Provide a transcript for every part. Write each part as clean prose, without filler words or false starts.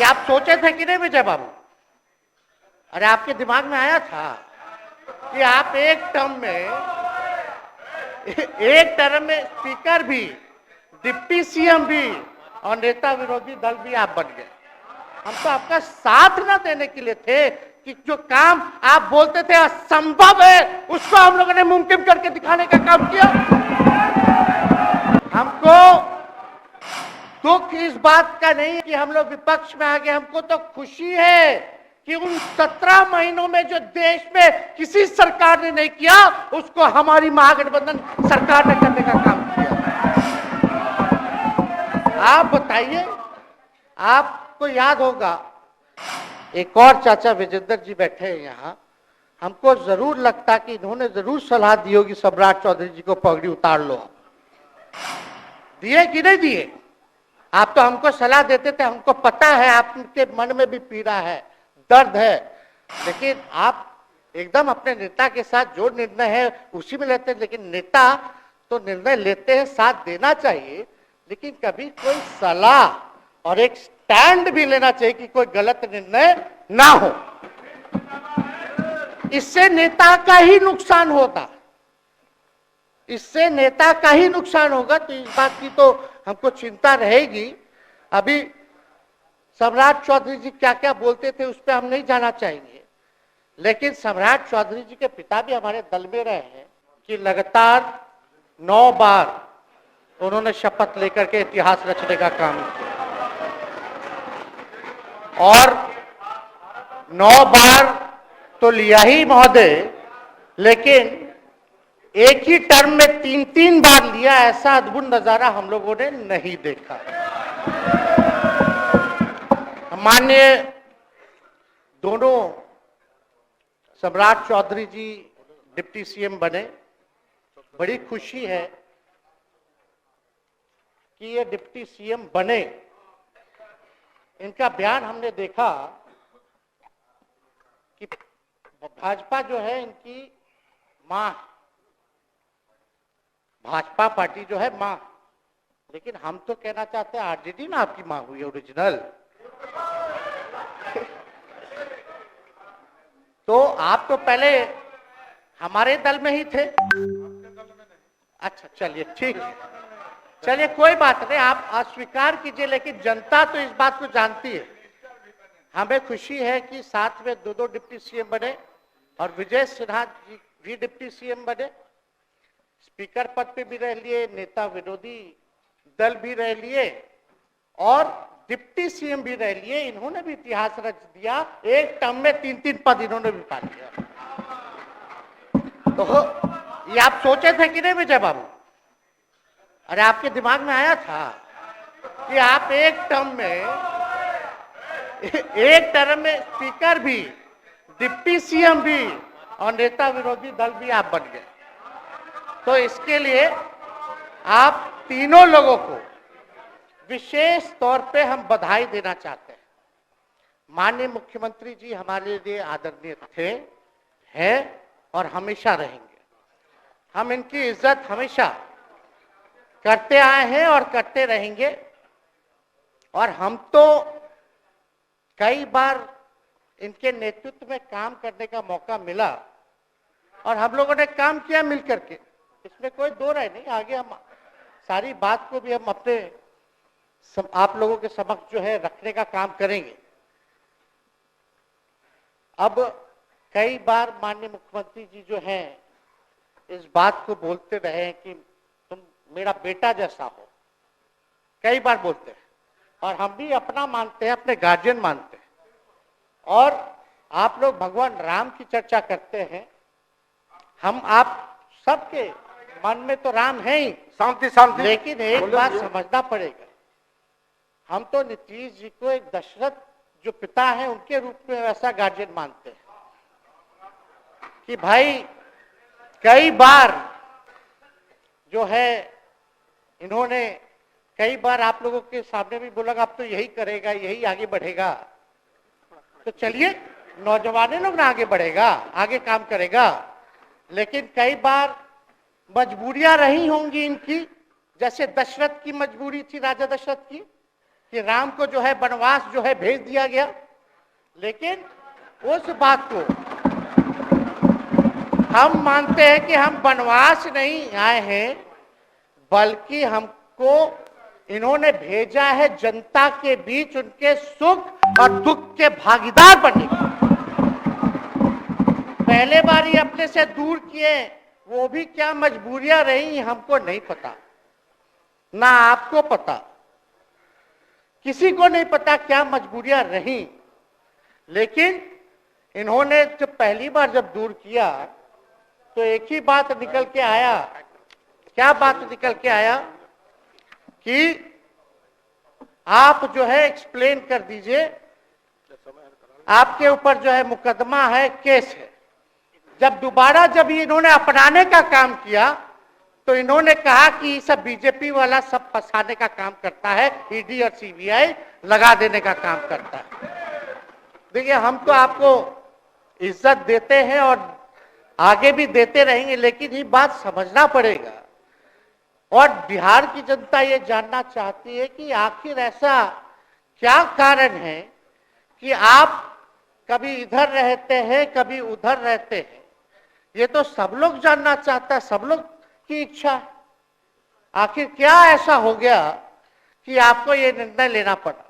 ये आप सोचे थे कि नहीं विजय बाबू? अरे आपके दिमाग में आया था कि आप एक टर्म में स्पीकर भी, डिप्टी सीएम भी और नेता विरोधी दल भी आप बन गए। हम तो आपका साथ ना देने के लिए थे कि जो काम आप बोलते थे असंभव है उसको हम लोगों ने मुमकिन करके दिखाने का काम किया। हमको दुख इस बात का नहीं है कि हम लोग विपक्ष में आ गए, हमको तो खुशी है कि उन 17 महीनों में जो देश में किसी सरकार ने नहीं किया उसको हमारी महागठबंधन सरकार ने करने का काम किया। आप बताइए, आपको याद होगा एक और चाचा विजेंद्र जी बैठे हैं यहाँ, हमको जरूर लगता कि इन्होंने जरूर सलाह दी होगी सम्राट चौधरी जी को पगड़ी उतार लो। दिए कि नहीं दिए? आप तो हमको सलाह देते थे, हमको पता है आपके मन में भी पीड़ा है, दर्द है, लेकिन आप एकदम अपने नेता के साथ जो निर्णय है उसी में लेते हैं। लेकिन नेता तो निर्णय लेते हैं, साथ देना चाहिए, लेकिन कभी कोई सलाह और एक स्टैंड भी लेना चाहिए कि कोई गलत निर्णय ना हो। इससे नेता का ही नुकसान होता, इससे नेता का ही नुकसान होगा। तो इस बात की तो हमको चिंता रहेगी। अभी सम्राट चौधरी जी क्या क्या बोलते थे उस पर हम नहीं जाना चाहेंगे, लेकिन सम्राट चौधरी जी के पिता भी हमारे दल में रहे हैं कि लगातार 9 बार उन्होंने शपथ लेकर के इतिहास रचने का काम किया और 9 बार तो लिया ही महोदय, लेकिन एक ही टर्म में 3-3 बार लिया, ऐसा अद्भुत नजारा हम लोगों ने नहीं देखा। माननीय दोनों सम्राट चौधरी जी डिप्टी सीएम बने, बड़ी खुशी है कि ये डिप्टी सीएम बने। इनका बयान हमने देखा कि भाजपा जो है इनकी मां, भाजपा पार्टी जो है मां, लेकिन हम तो कहना चाहते हैं आरजेडी ना आपकी मां हुई ओरिजिनल। तो आप तो पहले हमारे दल में ही थे। अच्छा चलिए ठीक है, चलिए कोई बात नहीं, आप अस्वीकार कीजिए, लेकिन जनता तो इस बात को जानती है। हमें खुशी है कि साथ में 2 डिप्टी सीएम बने और विजय सिन्हा जी भी डिप्टी सीएम बने, स्पीकर पद पे भी रह लिए, नेता विरोधी दल भी रह लिए और डिप्टी सीएम भी रह लिए। इन्होंने भी इतिहास रच दिया, एक टर्म में 3-3 पद इन्होंने भी पा लिया। तो ये आप सोचे थे कि नहीं विजय बाबू? अरे आपके दिमाग में आया था कि आप एक टर्म में स्पीकर भी, डिप्टी सीएम भी और नेता विरोधी दल भी आप बन गए। तो इसके लिए आप तीनों लोगों को विशेष तौर पे हम बधाई देना चाहते हैं। माननीय मुख्यमंत्री जी हमारे लिए आदरणीय थे, हैं और हमेशा रहेंगे। हम इनकी इज्जत हमेशा करते आए हैं और करते रहेंगे। और हम तो कई बार इनके नेतृत्व में काम करने का मौका मिला और हम लोगों ने काम किया मिलकर के, इसमें कोई दो राय नहीं। आगे हम सारी बात को भी हम अपने आप लोगों के समक्ष जो है रखने का काम करेंगे। अब कई बार माननीय मुख्यमंत्री जी जो हैं इस बात को बोलते रहे हैं कि तुम मेरा बेटा जैसा हो, कई बार बोलते हैं और हम भी अपना मानते हैं, अपने गार्जियन मानते हैं। और आप लोग भगवान राम की चर्चा करते हैं, हम आप सबके मन में तो राम है ही, शांति शांति, लेकिन एक बात समझना पड़ेगा, हम तो नीतीश जी को एक दशरथ जो पिता है उनके रूप में वैसा गार्जियन मानते हैं कि भाई कई बार जो है इन्होंने कई बार आप लोगों के सामने भी बोला अब तो यही करेगा, यही आगे बढ़ेगा। तो चलिए नौजवान लोग ना आगे बढ़ेगा, आगे काम करेगा, लेकिन कई बार मजबूरियां रही होंगी इनकी, जैसे दशरथ की मजबूरी थी, राजा दशरथ की, कि राम को जो है वनवास जो है भेज दिया गया, लेकिन उस बात को हम मानते हैं कि हम वनवास नहीं आए हैं, बल्कि हमको इन्होंने भेजा है जनता के बीच उनके सुख और दुख के भागीदार बनने के। पहले बार ही अपने से दूर किए, वो भी क्या मजबूरियां रही हमको नहीं पता, ना आपको पता, किसी को नहीं पता क्या मजबूरियां रही। लेकिन इन्होंने जब पहली बार जब दूर किया तो एक ही बात निकल के आया। क्या बात निकल के आया कि आप जो है एक्सप्लेन कर दीजिए, आपके ऊपर जो है मुकदमा है, केस है। जब दोबारा जब इन्होंने अपनाने का काम किया तो इन्होंने कहा कि सब बीजेपी वाला सब फंसाने का काम करता है, ईडी और सीबीआई लगा देने का काम करता है। देखिए, हम तो आपको इज्जत देते हैं और आगे भी देते रहेंगे, लेकिन ये बात समझना पड़ेगा। और बिहार की जनता ये जानना चाहती है कि आखिर ऐसा क्या कारण है कि आप कभी इधर रहते हैं, कभी उधर रहते हैं। ये तो सब लोग जानना चाहता है, सब लोग की इच्छा है। आखिर क्या ऐसा हो गया कि आपको ये निर्णय लेना पड़ा।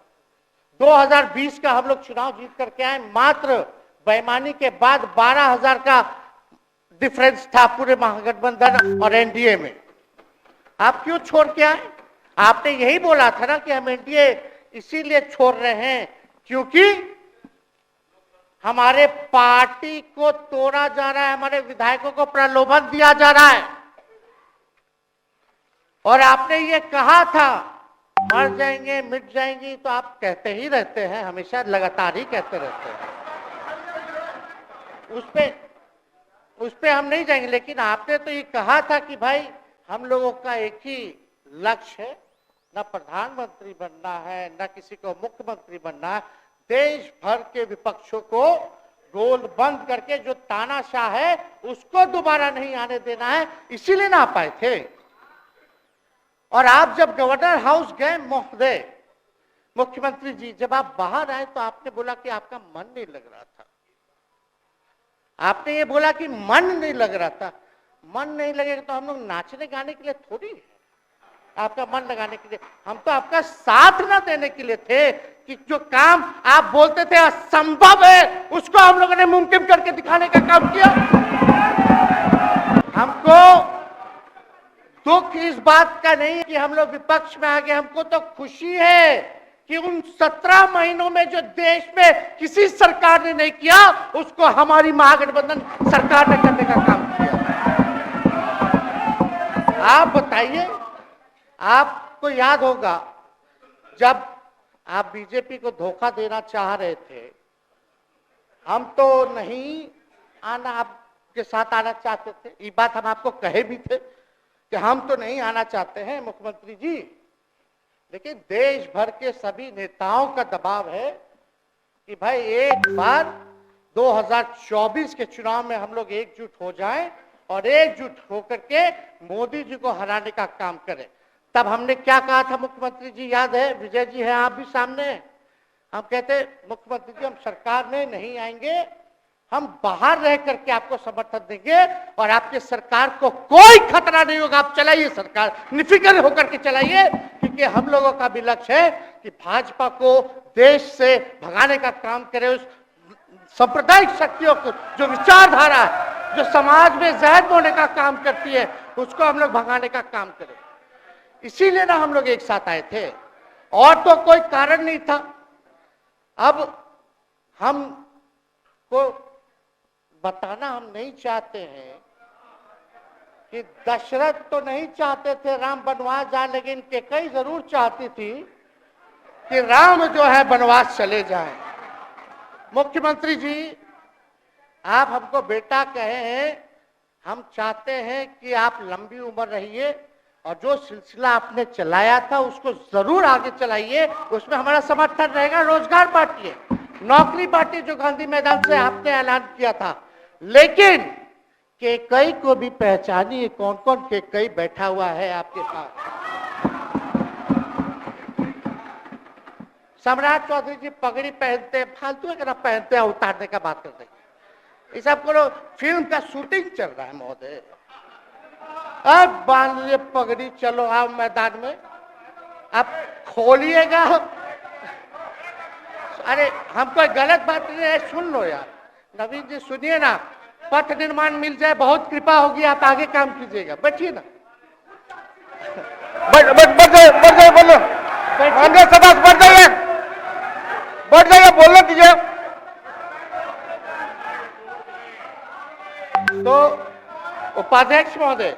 2020 का हम लोग चुनाव जीत करके आए, मात्र बेईमानी के बाद 12,000 का डिफरेंस था पूरे महागठबंधन और एनडीए में। आप क्यों छोड़ के आए? आपने यही बोला था ना कि हम एनडीए इसीलिए छोड़ रहे हैं क्योंकि हमारे पार्टी को तोड़ा जा रहा है, हमारे विधायकों को प्रलोभन दिया जा रहा है। और आपने ये कहा था मर जाएंगे, मिट जाएंगी, तो आप कहते ही रहते हैं, हमेशा लगातार ही कहते रहते हैं। उस पे हम नहीं जाएंगे, लेकिन आपने तो ये कहा था कि भाई हम लोगों का एक ही लक्ष्य है, न प्रधानमंत्री बनना है, न किसी को मुख्यमंत्री बनना है, देश भर के विपक्षों को गोल बंद करके जो तानाशाह है उसको दोबारा नहीं आने देना है, इसीलिए ना आ पाए थे। और आप जब गवर्नर हाउस गए महोदय, मुख्यमंत्री जी, जब आप बाहर आए तो आपने बोला कि आपका मन नहीं लग रहा था। आपने ये बोला कि मन नहीं लग रहा था। मन नहीं लगेगा तो हम लोग नाचने गाने के लिए थोड़ी है, आपका मन लगाने के लिए। हम तो आपका साथ ना देने के लिए थे कि जो काम आप बोलते थे असंभव है उसको हम लोगों ने मुमकिन करके दिखाने का काम किया। हमको दुख इस बात का नहीं है कि हम लोग विपक्ष में आ गए, हमको तो खुशी है कि उन 17 महीनों में जो देश में किसी सरकार ने नहीं किया उसको हमारी महागठबंधन सरकार ने करने का काम किया। आप बताइए, आपको याद होगा जब आप बीजेपी को धोखा देना चाह रहे थे, हम तो नहीं आना, आपके साथ आना चाहते थे। ये बात हम आपको कहे भी थे कि हम तो नहीं आना चाहते हैं मुख्यमंत्री जी, लेकिन देश भर के सभी नेताओं का दबाव है कि भाई एक बार 2024 के चुनाव में हम लोग एकजुट हो जाएं और एकजुट होकर के मोदी जी को हराने का काम करें। तब हमने क्या कहा था मुख्यमंत्री जी, याद है? विजय जी हैं, आप भी सामने हैं। हम कहते मुख्यमंत्री जी हम सरकार में नहीं आएंगे, हम बाहर रह करके आपको समर्थन देंगे और आपके सरकार को कोई खतरा नहीं होगा, आप चलाइए सरकार, निफिक्र होकर के चलाइए, क्योंकि हम लोगों का भी लक्ष्य है कि भाजपा को देश से भगाने का काम करे। उस सांप्रदायिक शक्तियों को, जो विचारधारा है, जो समाज में जहर बोने का काम करती है, उसको हम लोग भगाने का काम करें। इसीलिए ना हम लोग एक साथ आए थे, और तो कोई कारण नहीं था। अब हम को बताना हम नहीं चाहते हैं कि दशरथ तो नहीं चाहते थे राम वनवास जाए, लेकिन कैकेयी जरूर चाहती थी कि राम जो है वनवास चले जाएं। मुख्यमंत्री जी, आप हमको बेटा कहे हैं, हम चाहते हैं कि आप लंबी उम्र रहिए और जो सिलसिला आपने चलाया था उसको जरूर आगे चलाइए, उसमें हमारा समर्थन रहेगा। रोजगार बांटिए, नौकरी बांटिए, जो गांधी मैदान से आपने ऐलान किया था, लेकिन कैकेयी को भी पहचानिए, कौन कौन कैकेयी बैठा हुआ है आपके पास। सम्राट चौधरी जी पगड़ी पहनते हैं, फालतू है ना, पहनते हैं, उतारने का बात करते हैं। ये सब करो, फिल्म का शूटिंग चल रहा है महोदय। अब बांध लिए पगड़ी, चलो आओ मैदान में, अब खोलिएगा। अरे हम कोई गलत बात नहीं है, सुन लो यार, नवीन जी सुनिए ना, पथ निर्माण मिल जाए, बहुत कृपा होगी, आप आगे काम कीजिएगा, बैठिए ना। बढ़ जाइए बोलो, सदा बढ़ जाइए, बोलने दीजिए। तो उपाध्यक्ष महोदय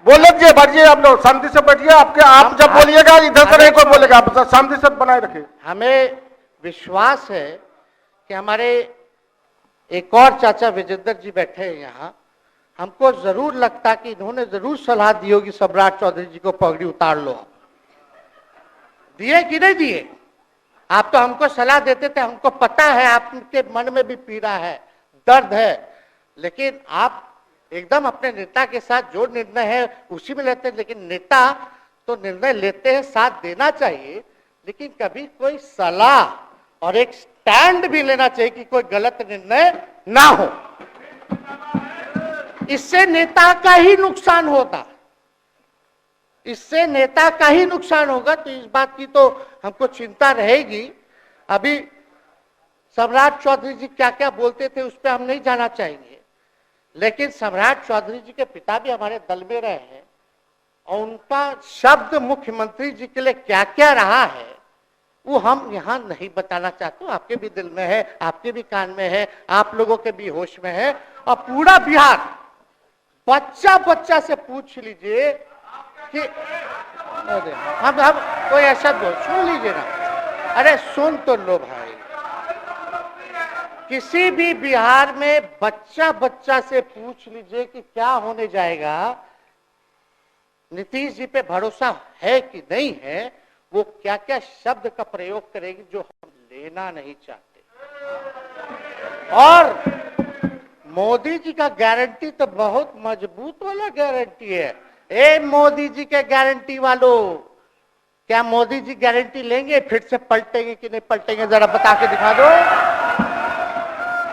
बोलने दीजिए, बैठिए, आप लोग शांति से बैठिए। आप जब बोलिएगा इधर से नहीं कोई बोलेगा, आप शांति से बनाए रखिए। हमें विश्वास है कि हमारे एक और चाचा विजेंद्र जी बैठे हैं यहाँ, हमको जरूर लगता कि इन्होंने जरूर सलाह दी होगी सम्राट चौधरी जी को पगड़ी उतार लो। दिए कि नहीं दिए? आप तो हमको सलाह देते थे, हमको पता है आपके मन में भी पीड़ा है, दर्द है, लेकिन आप एकदम अपने नेता के साथ जो निर्णय है उसी में लेते हैं। लेकिन नेता तो निर्णय लेते हैं, साथ देना चाहिए, लेकिन कभी कोई सलाह और एक स्टैंड भी लेना चाहिए कि कोई गलत निर्णय ना हो। इससे नेता का ही नुकसान होगा, इससे नेता का ही नुकसान होगा। तो इस बात की तो हमको चिंता रहेगी। अभी सम्राट चौधरी जी क्या क्या बोलते थे उस पर हम नहीं जाना चाहेंगे, लेकिन सम्राट चौधरी जी के पिता भी हमारे दल में रहे हैं और उनका शब्द मुख्यमंत्री जी के लिए क्या क्या रहा है वो हम यहाँ नहीं बताना चाहते। आपके भी दिल में है, आपके भी कान में है, आप लोगों के भी होश में है, और पूरा बिहार बच्चा बच्चा से पूछ लीजिए कि हम कोई ऐसा बोल, सुन लीजिए ना, अरे सुन तो लो भाई, किसी भी बिहार में बच्चा बच्चा से पूछ लीजिए कि क्या होने जाएगा, नीतीश जी पे भरोसा है कि नहीं है, वो क्या क्या शब्द का प्रयोग करेगी जो हम लेना नहीं चाहते। और मोदी जी का गारंटी तो बहुत मजबूत वाला गारंटी है। ए मोदी जी के गारंटी वालों, क्या मोदी जी गारंटी लेंगे फिर से पलटेंगे कि नहीं पलटेंगे, जरा बता के दिखा दो,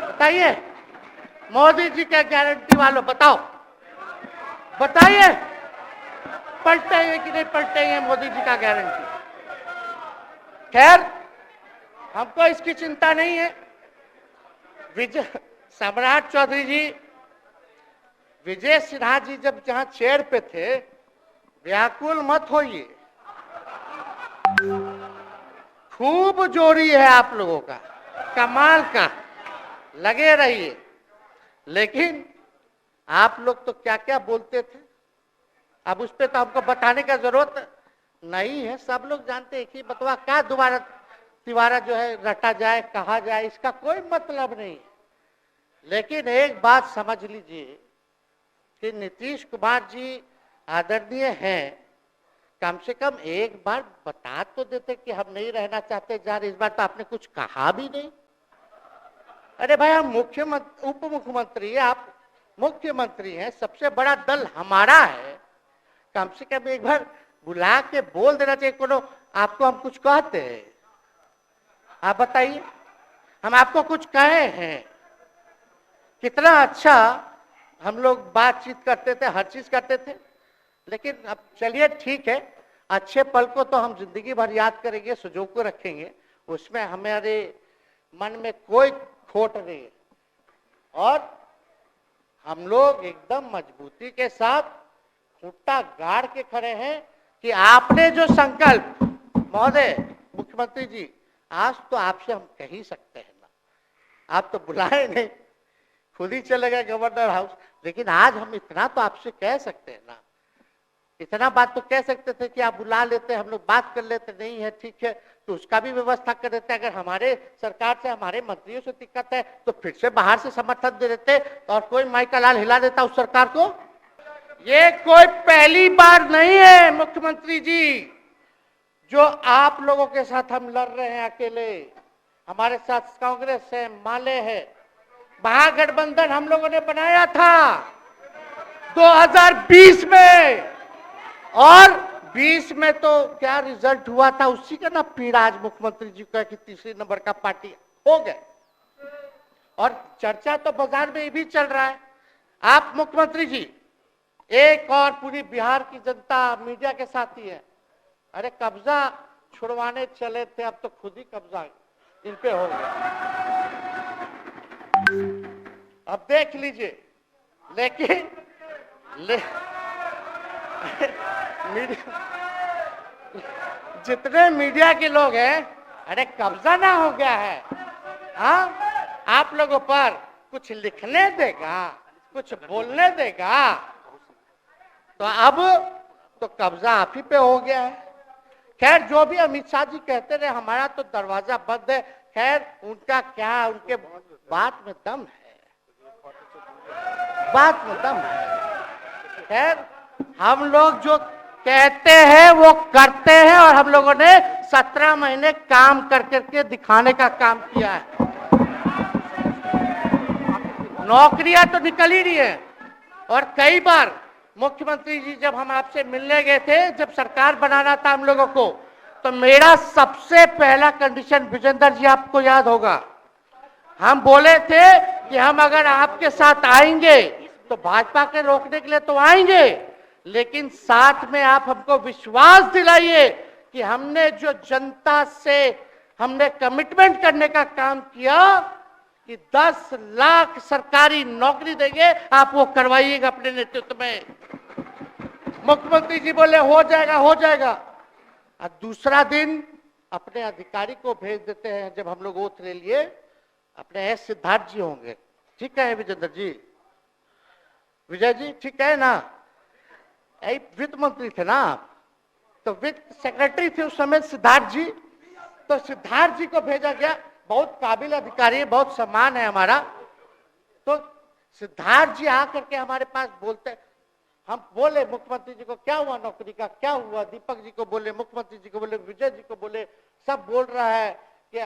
बताइए। मोदी जी के गारंटी वालों बताओ, बताइए पलटेंगे कि नहीं पलटेंगे मोदी जी का गारंटी। खैर हमको इसकी चिंता नहीं है। विजय सम्राट चौधरी जी, विजय सिन्हा जी जब जहां चेयर पे थे, व्याकुल मत होइए, खूब जोड़ी है आप लोगों का, कमाल का, लगे रहिए। लेकिन आप लोग तो क्या क्या बोलते थे, अब उस पर तो हमको बताने का जरूरत नहीं है, सब लोग जानते हैं कि बतवा क्या दोबारा तिवारा जो है रटा जाए, कहा जाए, इसका कोई मतलब नहीं है। लेकिन एक बात समझ लीजिए कि नीतीश कुमार जी आदरणीय हैं, कम से कम एक बार बता तो देते कि हम नहीं रहना चाहते जा रहे। इस बार तो आपने कुछ कहा भी नहीं। अरे भाई हम मुख्यमंत्री, उप मुख्यमंत्री, आप मुख्यमंत्री हैं, सबसे बड़ा दल हमारा है, कम से कम एक बार बुला के बोल देना चाहिए। कोनो आपको हम कुछ कहते हैं? आप बताइए, हम आपको कुछ कहे हैं? कितना अच्छा हम लोग बातचीत करते थे, हर चीज करते थे। लेकिन अब चलिए ठीक है, अच्छे पल को तो हम जिंदगी भर याद करेंगे, संजो को रखेंगे, उसमें हमारे मन में कोई खोट नहीं है। और हम लोग एकदम मजबूती के साथ खूंटा गाड़ के खड़े हैं कि आपने जो संकल्प, महोदय मुख्यमंत्री जी, आज तो आपसे हम कह ही सकते हैं ना, आप तो बुलाए नहीं, खुद ही चले गए गवर्नर हाउस, लेकिन आज हम इतना तो आपसे कह सकते हैं ना, इतना बात तो कह सकते थे कि आप बुला लेते, हम लोग बात कर लेते। नहीं है ठीक है तो उसका भी व्यवस्था कर देते। अगर हमारे सरकार से, हमारे मंत्रियों से दिक्कत है तो फिर से बाहर से समर्थन दे देते और कोई माई का लाल हिला देता उस सरकार को। ये कोई पहली बार नहीं है मुख्यमंत्री जी, जो आप लोगों के साथ हम लड़ रहे हैं अकेले। हमारे साथ कांग्रेस है, माले है, महागठबंधन हम लोगों ने बनाया था 2020 में, और 20 में तो क्या रिजल्ट हुआ था उसी का ना पीड़ा आज मुख्यमंत्री जी का कि तीसरे नंबर का पार्टी हो गए। और चर्चा तो बाजार में ये भी चल रहा है, आप मुख्यमंत्री जी एक और पूरी बिहार की जनता मीडिया के साथ ही है। अरे कब्जा छुड़वाने चले थे, अब तो खुद ही कब्जा इन पे हो गया। अब देख लीजिए, लेकिन जितने मीडिया के लोग हैं, अरे कब्जा ना हो गया है, हाँ आप लोगों पर कुछ लिखने देगा, कुछ बोलने देगा, तो अब तो कब्जा आप ही पे हो गया है। खैर जो भी अमित शाह जी कहते रहे हमारा तो दरवाजा बंद है, खैर उनका क्या, उनके बात में दम है, बात में दम है। खैर हम लोग जो कहते हैं वो करते हैं, और हम लोगों ने 17 महीने काम कर करके दिखाने का काम किया है। नौकरियां तो निकल ही रही है, और कई बार मुख्यमंत्री जी जब हम आपसे मिलने गए थे, जब सरकार बनाना था हम लोगों को, तो मेरा सबसे पहला कंडीशन विजेंद्र जी आपको याद होगा, हम बोले थे कि हम अगर आपके साथ आएंगे तो भाजपा के रोकने के लिए तो आएंगे, लेकिन साथ में आप हमको विश्वास दिलाइए कि हमने जो जनता से हमने कमिटमेंट करने का काम किया कि 10 लाख सरकारी नौकरी देंगे, आप वो करवाइएगा अपने नेतृत्व में। मुख्यमंत्री जी बोले हो जाएगा हो जाएगा, और दूसरा दिन अपने अधिकारी को भेज देते हैं। जब हम लोग ओथ ले लिए, अपने एस सिद्धार्थ जी होंगे, ठीक है विजेंद्र जी, विजय जी ठीक है ना, वित्त मंत्री थे ना, तो वित्त सेक्रेटरी थे उस समय सिद्धार्थ जी, तो सिद्धार्थ जी को भेजा गया, बहुत काबिल अधिकारी है, बहुत सम्मान है हमारा। तो सिद्धार्थ जी आकर के हमारे पास बोलते, हम बोले मुख्यमंत्री जी को क्या हुआ नौकरी का, क्या हुआ, दीपक जी को बोले, मुख्यमंत्री जी को बोले, विजय जी को बोले, सब बोल रहा है कि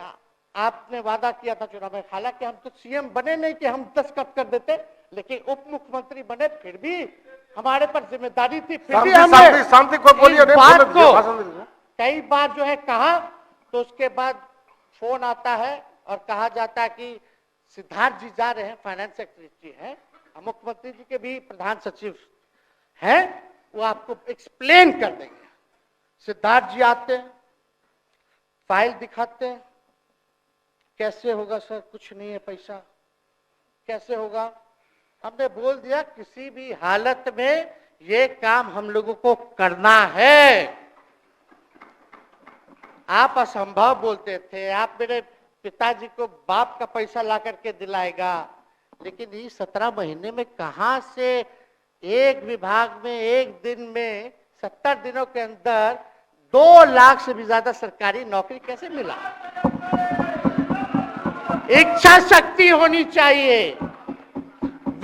आपने वादा किया था चुनाव में। हालांकि हम तो सीएम बने नहीं कि हम दस्तखत कर देते, लेकिन उप मुख्यमंत्री बने, फिर भी हमारे पर जिम्मेदारी थी, फिर भी हमने शांति को बोलिए, बात को कई बार जो है कहा। तो उसके बाद फोन आता है और कहा जाता है कि सिद्धार्थ जी जा रहे हैं, फाइनेंस सेक्रेटरी हैं, मुख्यमंत्री जी के भी प्रधान सचिव हैं, वो आपको एक्सप्लेन कर देंगे। सिद्धार्थ जी आते हैं, फाइल दिखाते हैं, कैसे होगा सर, कुछ नहीं है पैसा, कैसे होगा। हमने बोल दिया किसी भी हालत में ये काम हम लोगों को करना है। आप असंभव बोलते थे, आप मेरे पिताजी को बाप का पैसा ला करके दिलाएगा, लेकिन ये 17 महीने में कहां से एक विभाग में एक दिन में 70 दिनों के अंदर 2 लाख से भी ज्यादा सरकारी नौकरी कैसे मिला। इच्छा शक्ति होनी चाहिए,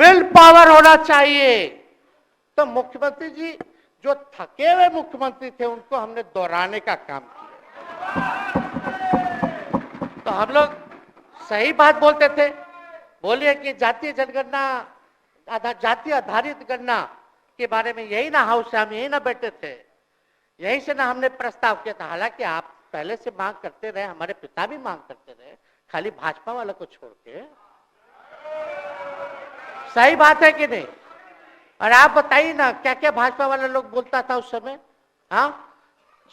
विल पावर होना चाहिए। तो मुख्यमंत्री जी जो थके हुए मुख्यमंत्री थे उनको हमने दोहराने का काम किया। तो हम लोग सही बात बोलते थे, बोलिए कि जातीय जनगणना, जातीय आधारित गणना के बारे में यही ना हाउस से हम यही ना बैठे थे, यहीं से ना हमने प्रस्ताव किया था। हालांकि आप पहले से मांग करते रहे, हमारे पिता भी मांग करते रहे, खाली भाजपा वाला को छोड़ के। सही बात है कि नहीं? और आप बताइए ना क्या क्या भाजपा वाला लोग बोलता था उस समय। हाँ,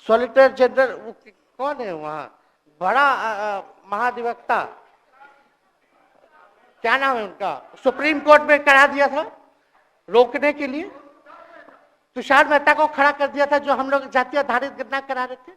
सॉलिसिटर जनरल कौन है वहां, बड़ा महाधिवक्ता, क्या नाम है उनका, सुप्रीम कोर्ट में करा दिया था रोकने के लिए, तुषार मेहता को खड़ा कर दिया था, जो हम लोग जातीय आधारित गणना करा रहे थे।